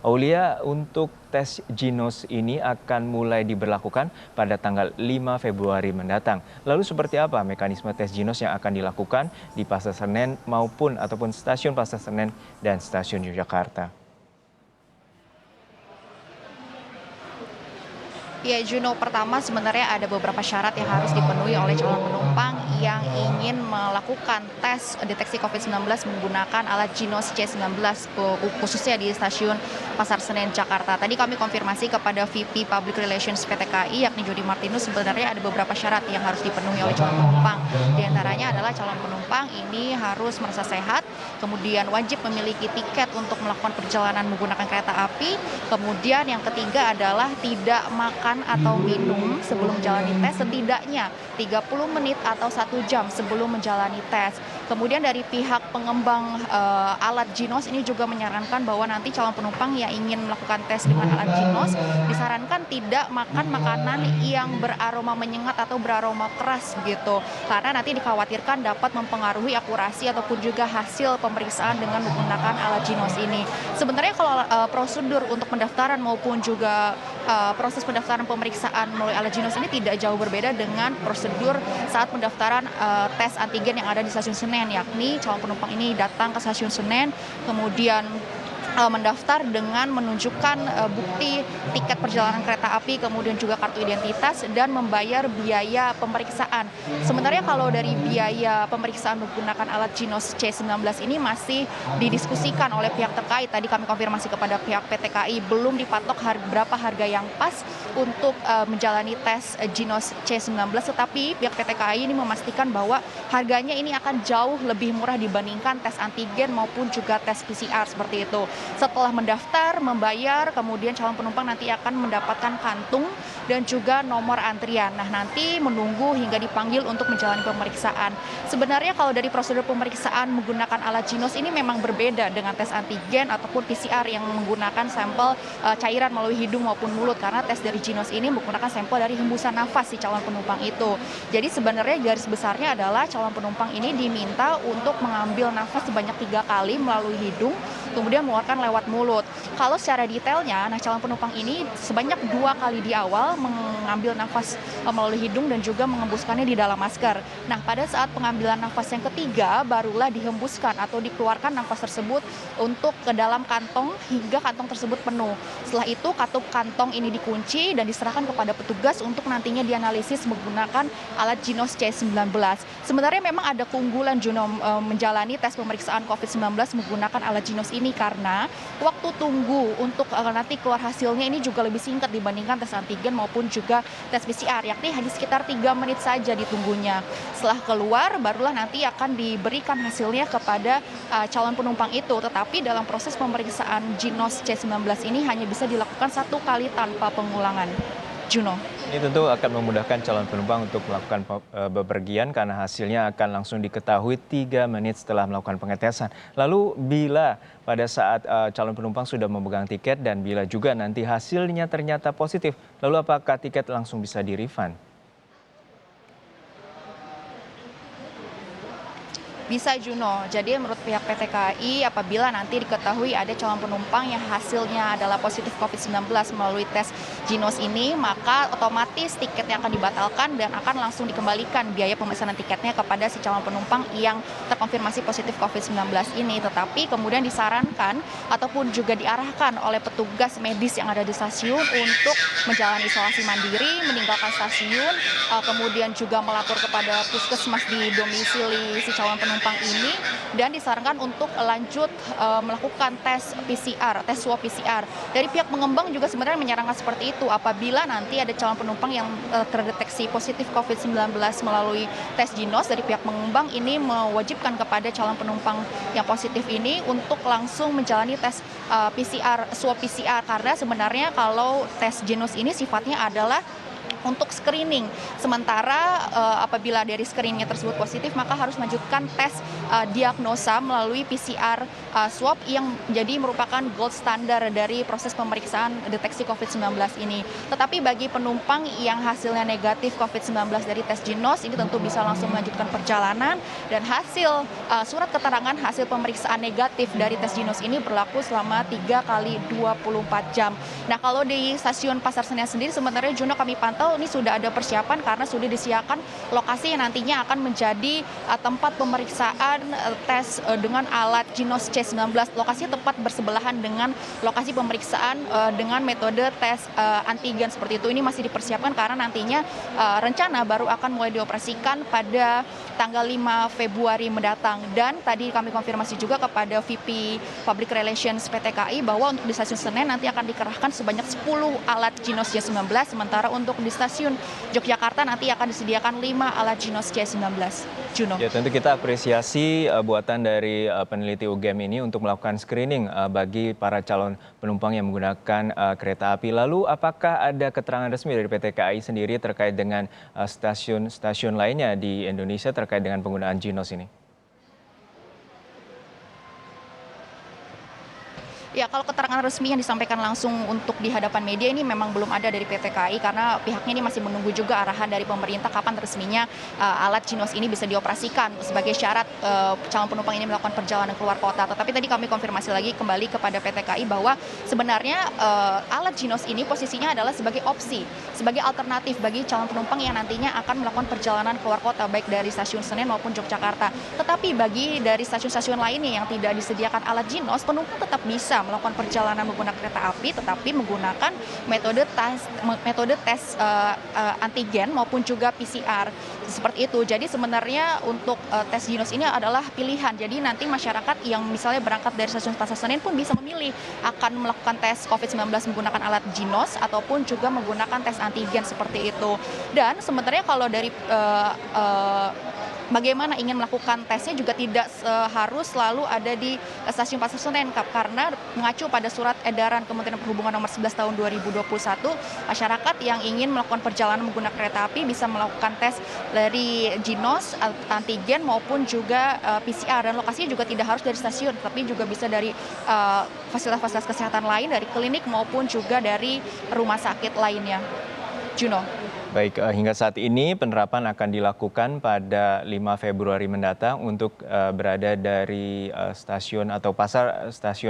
Aulia, untuk tes Ginos ini akan mulai diberlakukan pada tanggal 5 Februari mendatang. Lalu seperti apa mekanisme tes Ginos yang akan dilakukan di Pasar Senen ataupun stasiun Pasar Senen dan stasiun Yogyakarta? Ya, Juno, pertama sebenarnya ada beberapa syarat yang harus dipenuhi oleh calon penumpang yang ingin melakukan tes deteksi COVID-19 menggunakan alat Ginos C19 khususnya di stasiun Pasar Senen Jakarta. Tadi kami konfirmasi kepada VP Public Relations PT KAI yakni Jody Martinus, sebenarnya ada beberapa syarat yang harus dipenuhi oleh calon penumpang. Di antaranya adalah calon penumpang ini harus merasa sehat, kemudian wajib memiliki tiket untuk melakukan perjalanan menggunakan kereta api, kemudian yang ketiga adalah tidak makan atau minum sebelum menjalani tes setidaknya 30 menit atau 1 jam sebelum menjalani tes. Kemudian dari pihak pengembang alat Ginos ini juga menyarankan bahwa nanti calon penumpang yang ingin melakukan tes dengan alat Ginos disarankan tidak makan makanan yang beraroma menyengat atau beraroma keras gitu. Karena nanti dikhawatirkan dapat mempengaruhi akurasi ataupun juga hasil pemeriksaan dengan menggunakan alat Ginos ini. Sebenarnya kalau prosedur untuk pendaftaran maupun juga proses pendaftaran pemeriksaan melalui alat Ginos ini tidak jauh berbeda dengan prosedur saat pendaftaran tes antigen yang ada di stasiun Senen, yakni calon penumpang ini datang ke stasiun Senen, kemudian mendaftar dengan menunjukkan bukti tiket perjalanan kereta api, kemudian juga kartu identitas dan membayar biaya pemeriksaan. Sebenarnya kalau dari biaya pemeriksaan menggunakan alat Ginos C19 ini masih didiskusikan oleh pihak terkait. Tadi kami konfirmasi kepada pihak PT KAI, belum dipatok berapa harga yang pas untuk menjalani tes Ginos C19, tetapi pihak PT KAI ini memastikan bahwa harganya ini akan jauh lebih murah dibandingkan tes antigen maupun juga tes PCR seperti itu. Setelah mendaftar, membayar, kemudian calon penumpang nanti akan mendapatkan kantung dan juga nomor antrian. Nah, nanti menunggu hingga dipanggil untuk menjalani pemeriksaan. Sebenarnya kalau dari prosedur pemeriksaan menggunakan alat Ginos ini memang berbeda dengan tes antigen ataupun PCR yang menggunakan sampel cairan melalui hidung maupun mulut, karena tes dari Ginos ini menggunakan sampel dari hembusan nafas si calon penumpang itu. Jadi sebenarnya garis besarnya adalah calon penumpang ini diminta untuk mengambil nafas sebanyak 3 kali melalui hidung, kemudian mengeluarkan lewat mulut. Kalau secara detailnya, calon penumpang ini sebanyak 2 kali di awal mengambil nafas melalui hidung dan juga mengembuskannya di dalam masker. Nah, pada saat pengambilan nafas yang ketiga, barulah dihembuskan atau dikeluarkan nafas tersebut untuk ke dalam kantong hingga kantong tersebut penuh. Setelah itu, katup kantong ini dikunci dan diserahkan kepada petugas untuk nantinya dianalisis menggunakan alat Ginos C19. Sebenarnya memang ada keunggulan Juno menjalani tes pemeriksaan COVID-19 menggunakan alat Ginos ini karena waktu tunggu untuk nanti keluar hasilnya ini juga lebih singkat dibandingkan tes antigen maupun juga tes PCR, yakni hanya sekitar 3 menit saja ditunggunya. Setelah keluar barulah nanti akan diberikan hasilnya kepada calon penumpang itu, tetapi dalam proses pemeriksaan Ginos C19 ini hanya bisa dilakukan 1 kali tanpa pengulangan. Juno. Ini tentu akan memudahkan calon penumpang untuk melakukan bepergian karena hasilnya akan langsung diketahui 3 menit setelah melakukan pengetesan. Lalu bila pada saat calon penumpang sudah memegang tiket dan bila juga nanti hasilnya ternyata positif, lalu apakah tiket langsung bisa di-refund? Bisa, Juno. Jadi menurut pihak PT KAI, apabila nanti diketahui ada calon penumpang yang hasilnya adalah positif COVID-19 melalui tes Ginos ini, maka otomatis tiketnya akan dibatalkan dan akan langsung dikembalikan biaya pemesanan tiketnya kepada si calon penumpang yang terkonfirmasi positif COVID-19 ini. Tetapi kemudian disarankan ataupun juga diarahkan oleh petugas medis yang ada di stasiun untuk menjalani isolasi mandiri, meninggalkan stasiun, kemudian juga melapor kepada puskesmas di domisili si calon penumpang ini, dan disarankan untuk lanjut melakukan tes PCR, tes swab PCR. Dari pihak pengembang juga sebenarnya menyarankan seperti itu, apabila nanti ada calon penumpang yang terdeteksi positif COVID-19 melalui tes Ginos, dari pihak pengembang ini mewajibkan kepada calon penumpang yang positif ini untuk langsung menjalani tes PCR, swab PCR, karena sebenarnya kalau tes Ginos ini sifatnya adalah untuk screening. Sementara apabila dari screeningnya tersebut positif, maka harus melanjutkan tes diagnosa melalui PCR swab yang jadi merupakan gold standar dari proses pemeriksaan deteksi COVID-19 ini. Tetapi bagi penumpang yang hasilnya negatif COVID-19 dari tes Ginos, ini tentu bisa langsung melanjutkan perjalanan, dan hasil surat keterangan hasil pemeriksaan negatif dari tes Ginos ini berlaku selama 3 kali 24 jam. Nah, kalau di stasiun Pasar Senen sendiri sebenarnya Juno kami pantau ini sudah ada persiapan karena sudah disiapkan lokasi yang nantinya akan menjadi tempat pemeriksaan tes dengan alat Ginos C19. Lokasinya tepat bersebelahan dengan lokasi pemeriksaan dengan metode tes antigen seperti itu. Ini masih dipersiapkan karena nantinya rencana baru akan mulai dioperasikan pada tanggal 5 Februari mendatang. Dan tadi kami konfirmasi juga kepada VP Public Relations PT KAI bahwa untuk di stasiun Senen nanti akan dikerahkan sebanyak 10 alat Ginos C19, sementara untuk di stasiun Yogyakarta nanti akan disediakan 5 alat Ginos C19. Juno. Ya, tentu kita apresiasi buatan dari peneliti UGM ini untuk melakukan screening bagi para calon penumpang yang menggunakan kereta api. Lalu apakah ada keterangan resmi dari PT KAI sendiri terkait dengan stasiun-stasiun lainnya di Indonesia terkait dengan penggunaan Ginos ini? Ya, kalau keterangan resmi yang disampaikan langsung untuk di hadapan media ini memang belum ada dari PT KAI karena pihaknya ini masih menunggu juga arahan dari pemerintah kapan resminya alat Ginos ini bisa dioperasikan sebagai syarat calon penumpang ini melakukan perjalanan keluar kota. Tetapi tadi kami konfirmasi lagi kembali kepada PT KAI bahwa sebenarnya alat Ginos ini posisinya adalah sebagai opsi, sebagai alternatif bagi calon penumpang yang nantinya akan melakukan perjalanan keluar kota baik dari stasiun Senen maupun Yogyakarta. Tetapi bagi dari stasiun-stasiun lainnya yang tidak disediakan alat Ginos, penumpang tetap bisa melakukan perjalanan menggunakan kereta api tetapi menggunakan metode tes antigen maupun juga PCR seperti itu. Jadi sebenarnya untuk tes Ginos ini adalah pilihan. Jadi nanti masyarakat yang misalnya berangkat dari stasiun Pasar Senen pun bisa memilih akan melakukan tes COVID-19 menggunakan alat Ginos ataupun juga menggunakan tes antigen seperti itu. Dan sebenarnya kalau dari bagaimana ingin melakukan tesnya juga tidak harus selalu ada di stasiun Pasar Senen karena mengacu pada surat edaran Kementerian Perhubungan nomor 11 tahun 2021, masyarakat yang ingin melakukan perjalanan menggunakan kereta api bisa melakukan tes dari Ginos, antigen maupun juga PCR, dan lokasinya juga tidak harus dari stasiun tapi juga bisa dari fasilitas-fasilitas kesehatan lain, dari klinik maupun juga dari rumah sakit lainnya. Juno. Baik, hingga saat ini penerapan akan dilakukan pada 5 Februari mendatang untuk berada dari stasiun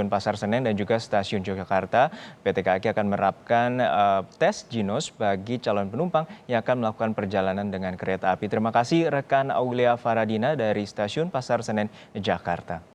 Pasar Senen dan juga stasiun Yogyakarta. PT KAI akan menerapkan tes Ginos bagi calon penumpang yang akan melakukan perjalanan dengan kereta api. Terima kasih rekan Aulia Faradina dari stasiun Pasar Senen, Jakarta.